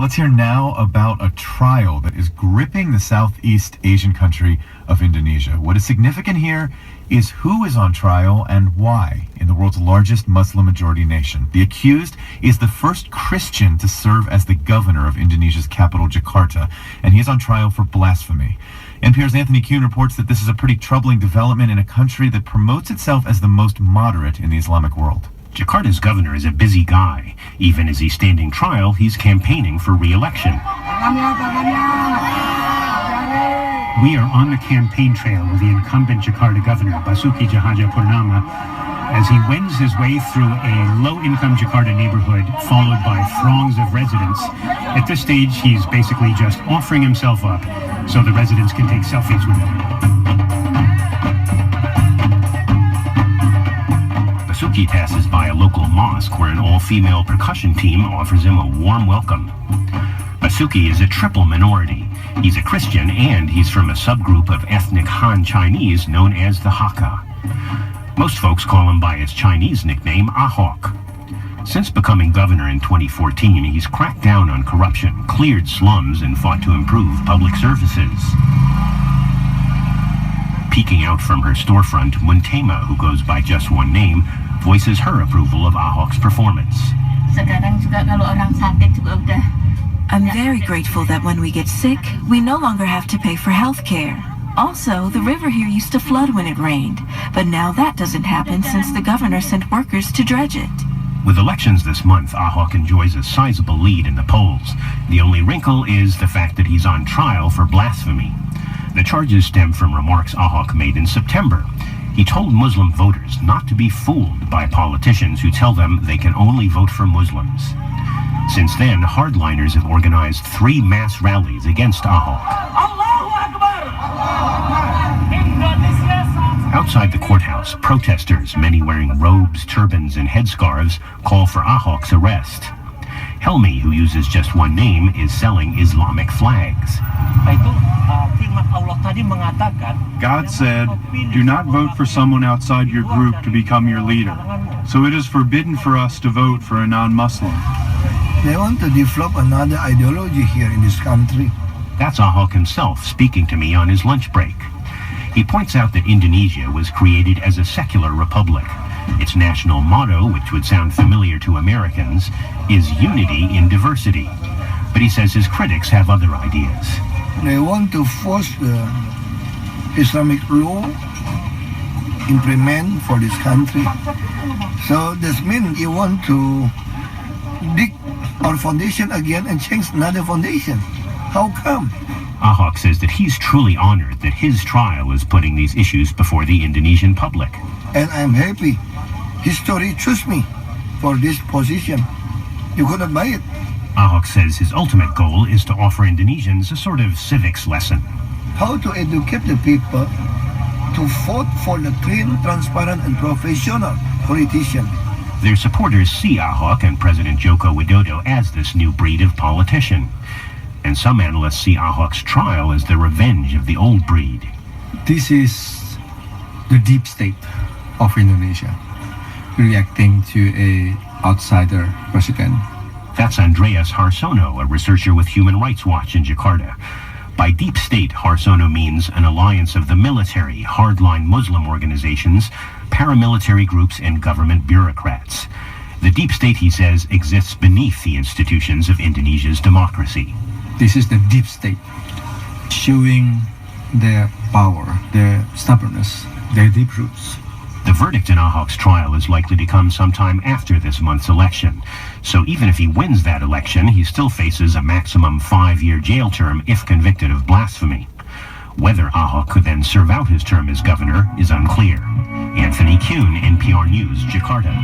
let's hear now about a trial that is gripping the Southeast Asian country of Indonesia. What is significant here is who is on trial and why in the world's largest Muslim-majority nation. The accused is the first Christian to serve as the governor of Indonesia's capital, Jakarta, and he is on trial for blasphemy. NPR's Anthony Kuhn reports that this is a pretty troubling development in a country that promotes itself as the most moderate in the Islamic world. Jakarta's governor is a busy guy. Even as he's standing trial, he's campaigning for re-election. We are on the campaign trail with the incumbent Jakarta governor, Basuki Cahayapurnama, as he wends his way through a low-income Jakarta neighborhood, followed by throngs of residents. At this stage, he's basically just offering himself up so the residents can take selfies with him. Basuki passes by a local mosque where an all-female percussion team offers him a warm welcome. Basuki is a triple minority. He's a Christian and he's from a subgroup of ethnic Han Chinese known as the Hakka. Most folks call him by his Chinese nickname, Ahok. Since becoming governor in 2014, he's cracked down on corruption, cleared slums, and fought to improve public services. Peeking out from her storefront, Muntema, who goes by just one name, voices her approval of Ahok's performance. I'm very grateful that when we get sick, we no longer have to pay for health care. Also, the river here used to flood when it rained, but now that doesn't happen since the governor sent workers to dredge it. With elections this month, Ahok enjoys a sizable lead in the polls. The only wrinkle is the fact that he's on trial for blasphemy. The charges stem from remarks Ahok made in September. He told Muslim voters not to be fooled by politicians who tell them they can only vote for Muslims. Since then, hardliners have organized 3 mass rallies against Ahok. Outside the courthouse, protesters, many wearing robes, turbans, and headscarves, call for Ahok's arrest. Helmi, who uses just one name, is selling Islamic flags. God said, do not vote for someone outside your group to become your leader. So it is forbidden for us to vote for a non-Muslim. They want to develop another ideology here in this country. That's Ahok himself speaking to me on his lunch break. He points out that Indonesia was created as a secular republic. Its national motto, which would sound familiar to Americans, is unity in diversity. But he says his critics have other ideas. They want to force the Islamic law implement for this country. So this means you want to dig our foundation again and change another foundation. How come? Ahok says that he's truly honored that his trial is putting these issues before the Indonesian public. And I'm happy. History chose me for this position. You couldn't buy it. Ahok says his ultimate goal is to offer Indonesians a sort of civics lesson. How to educate the people to vote for the clean, transparent, and professional politician. Their supporters see Ahok and President Joko Widodo as this new breed of politician. And some analysts see Ahok's trial as the revenge of the old breed. This is the deep state of Indonesia reacting to an outsider president. That's Andreas Harsono, a researcher with Human Rights Watch in Jakarta. By deep state, Harsono means an alliance of the military, hardline Muslim organizations, paramilitary groups, and government bureaucrats. The deep state, he says, exists beneath the institutions of Indonesia's democracy. This is the deep state showing their power, their stubbornness, their deep roots. The verdict in Ahok's trial is likely to come sometime after this month's election. So even if he wins that election, he still faces a maximum 5-year jail term if convicted of blasphemy. Whether Ahok could then serve out his term as governor is unclear. Anthony Kuhn, NPR News, Jakarta.